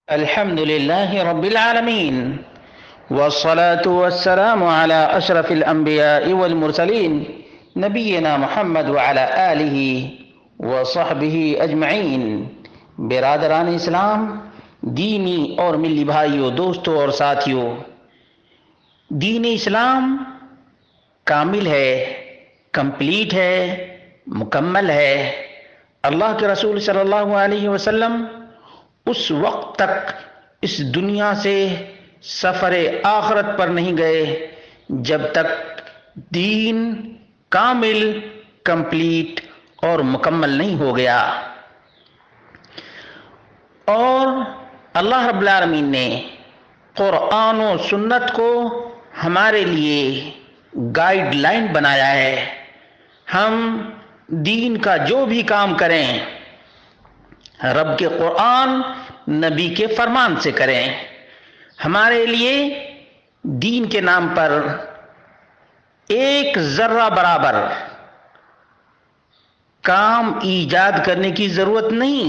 الحمد لله رب العالمين، والصلاة والسلام على أشرف الأنبياء والمرسلين نبينا محمد وعلى آله وصحبه أجمعین۔ برادران اسلام، دینی اور ملی بھائیوں، دوستوں اور ساتھیوں، دین اسلام کامل ہے، کمپلیٹ ہے، مکمل ہے۔ اللہ کے رسول صلی اللہ علیہ وسلم اس وقت تک اس دنیا سے سفر آخرت پر نہیں گئے جب تک دین کامل، کمپلیٹ اور مکمل نہیں ہو گیا۔ اور اللہ رب العالمین نے قرآن و سنت کو ہمارے لیے گائیڈ لائن بنایا ہے۔ ہم دین کا جو بھی کام کریں رب کے قرآن، نبی کے فرمان سے کریں۔ ہمارے لیے دین کے نام پر ایک ذرہ برابر کام ایجاد کرنے کی ضرورت نہیں،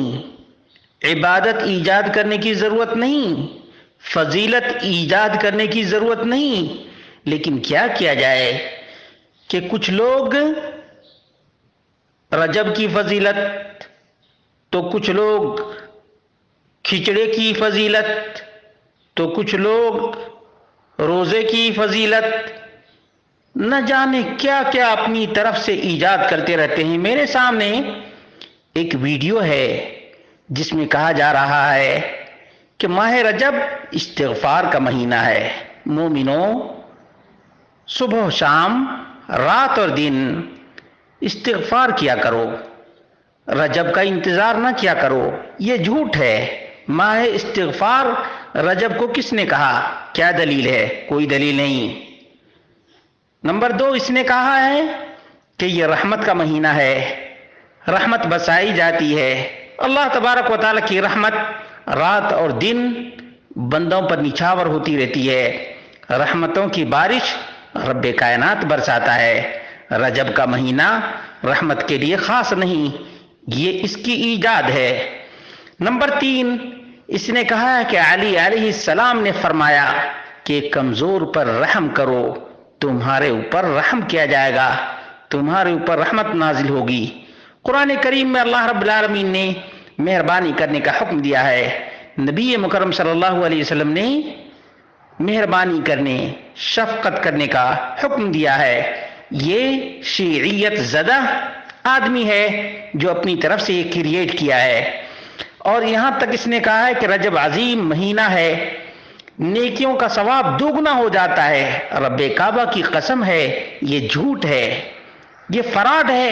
عبادت ایجاد کرنے کی ضرورت نہیں، فضیلت ایجاد کرنے کی ضرورت نہیں۔ لیکن کیا کیا جائے کہ کچھ لوگ رجب کی فضیلت، تو کچھ لوگ کھچڑے کی فضیلت، تو کچھ لوگ روزے کی فضیلت، نہ جانے کیا کیا اپنی طرف سے ایجاد کرتے رہتے ہیں۔ میرے سامنے ایک ویڈیو ہے جس میں کہا جا رہا ہے کہ ماہ رجب استغفار کا مہینہ ہے، مومنوں صبح و شام، رات اور دن استغفار کیا کرو، رجب کا انتظار نہ کیا کرو۔ یہ جھوٹ ہے۔ ماہ استغفار رجب کو کس نے کہا؟ کیا دلیل ہے؟ کوئی دلیل نہیں۔ نمبر 2، اس نے کہا ہے کہ یہ رحمت کا مہینہ ہے، رحمت بسائی جاتی ہے۔ اللہ تبارک و تعالیٰ کی رحمت رات اور دن بندوں پر نچھاور ہوتی رہتی ہے۔ رحمتوں کی بارش رب کائنات برساتا ہے۔ رجب کا مہینہ رحمت کے لیے خاص نہیں، یہ اس کی ایجاد ہے۔ نمبر 3، اس نے کہا ہے کہ علی علیہ السلام نے فرمایا کہ کمزور پر رحم کرو، تمہارے اوپر رحم کیا جائے گا، تمہارے اوپر رحمت نازل ہوگی۔ قرآن کریم میں اللہ رب العالمین نے مہربانی کرنے کا حکم دیا ہے۔ نبی مکرم صلی اللہ علیہ وسلم نے مہربانی کرنے، شفقت کرنے کا حکم دیا ہے۔ یہ شیعیت زدہ آدمی ہے جو اپنی طرف سے یہ کریٹ کیا ہے۔ اور یہاں تک اس نے کہا ہے کہ رجب عظیم مہینہ ہے، نیکیوں کا ثواب دوگنا ہو جاتا ہے۔ رب کعبہ کی قسم ہے، یہ جھوٹ ہے، یہ فراڈ ہے۔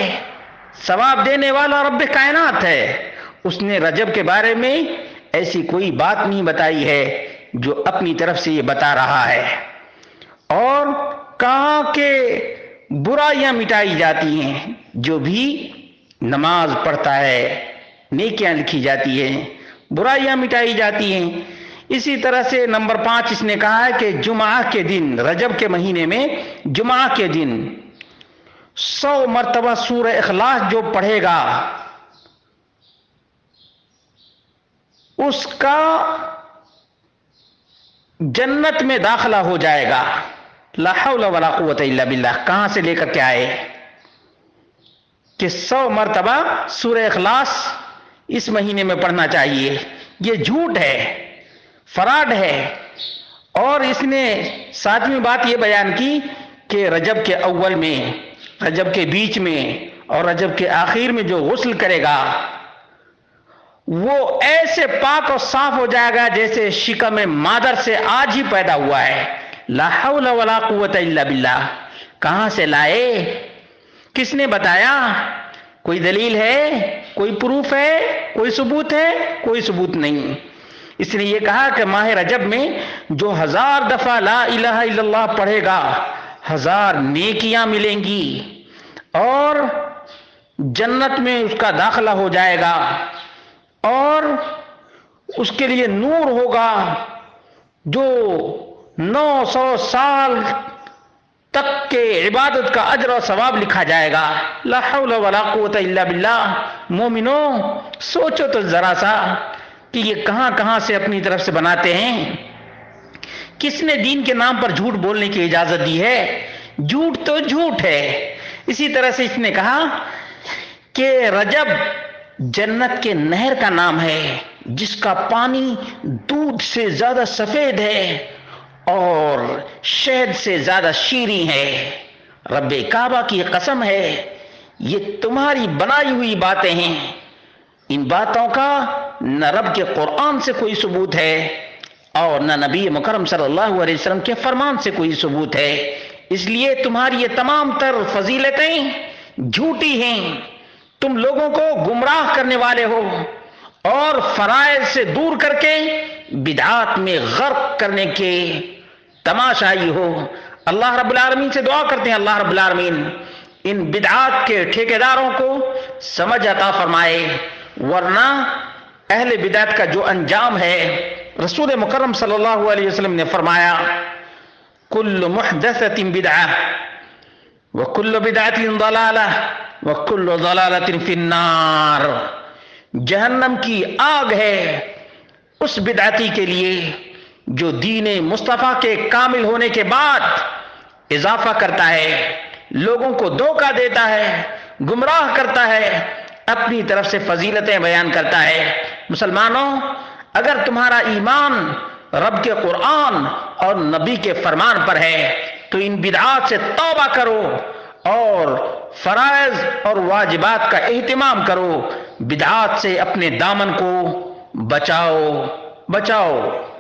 ثواب دینے والا رب کائنات ہے۔ اس نے رجب کے بارے میں ایسی کوئی بات نہیں بتائی ہے جو اپنی طرف سے یہ بتا رہا ہے۔ اور کہا کہ برائیاں مٹائی جاتی ہیں، جو بھی نماز پڑھتا ہے نیکیاں لکھی جاتی ہیں، برائیاں مٹائی جاتی ہیں۔ اسی طرح سے نمبر 5، اس نے کہا ہے کہ جمعہ کے دن، رجب کے مہینے میں جمعہ کے دن 100 مرتبہ سورہ اخلاص جو پڑھے گا اس کا جنت میں داخلہ ہو جائے گا۔ لا حول ولا قوت الا باللہ، کہاں سے لے کر کے آئے کہ 100 مرتبہ سورہ اخلاص اس مہینے میں پڑھنا چاہیے؟ یہ جھوٹ ہے، فراڈ ہے۔ اور اس نے 7ویں بات یہ بیان کی کہ رجب کے اول میں، رجب کے بیچ میں اور رجب کے آخر میں جو غسل کرے گا وہ ایسے پاک اور صاف ہو جائے گا جیسے شکم مادر سے آج ہی پیدا ہوا ہے۔ لا حول ولا قوت الا باللہ، کہاں سے لائے؟ کس نے بتایا؟ کوئی دلیل ہے؟ کوئی پروف ہے؟ کوئی ثبوت ہے؟ کوئی ثبوت نہیں۔ اس نے یہ کہا کہ ماہ رجب میں جو 1000 دفعہ لا الہ الا اللہ پڑھے گا 1000 نیکیاں ملیں گی اور جنت میں اس کا داخلہ ہو جائے گا، اور اس کے لیے نور ہوگا جو 900 سال تک کے عبادت کا اجر و ثواب لکھا جائے گا۔ لا حول ولا قوت الا باللہ۔ مومنوں سوچو تو ذرا سا، کہ یہ کہاں کہاں سے اپنی طرف سے بناتے ہیں. کس نے دین کے نام پر جھوٹ بولنے کی اجازت دی ہے؟ جھوٹ تو جھوٹ ہے. اسی طرح سے اس نے کہا کہ رجب جنت کے نہر کا نام ہے جس کا پانی دودھ سے زیادہ سفید ہے اور شہد سے زیادہ شیریں ہے. رب کعبہ کی قسم ہے یہ تمہاری بنائی ہوئی باتیں ہیں. ان باتوں کا نہ رب کے قرآن سے کوئی ثبوت ہے اور نہ نبی مکرم صلی اللہ علیہ وسلم کے فرمان سے کوئی ثبوت ہے. اس لیے تمہاری یہ تمام تر فضیلتیں جھوٹی ہیں. تم لوگوں کو گمراہ کرنے والے ہو اور فرائض سے دور کر کے بدعات میں غرق کرنے کے تماشائی ہو. اللہ رب العالمین سے دعا کرتے ہیں اللہ رب العالمین ان بدعات کے ٹھیکیداروں کو سمجھ عطا فرمائے، ورنہ اہل بدعت کا جو انجام ہے رسول مکرم صلی اللہ علیہ وسلم نے فرمایا کل محدثۃ بدعہ وکل بدعۃ ضلالہ وکل ضلالۃ فی النار. جہنم کی آگ ہے اس بدعتی کے لیے جو دین مصطفیٰ کے کامل ہونے کے بعد اضافہ کرتا ہے، لوگوں کو دھوکہ دیتا ہے، گمراہ کرتا ہے، اپنی طرف سے فضیلتیں بیان کرتا ہے. مسلمانوں، اگر تمہارا ایمان رب کے قرآن اور نبی کے فرمان پر ہے تو ان بدعات سے توبہ کرو اور فرائض اور واجبات کا اہتمام کرو. بدعات سے اپنے دامن کو بچاؤ.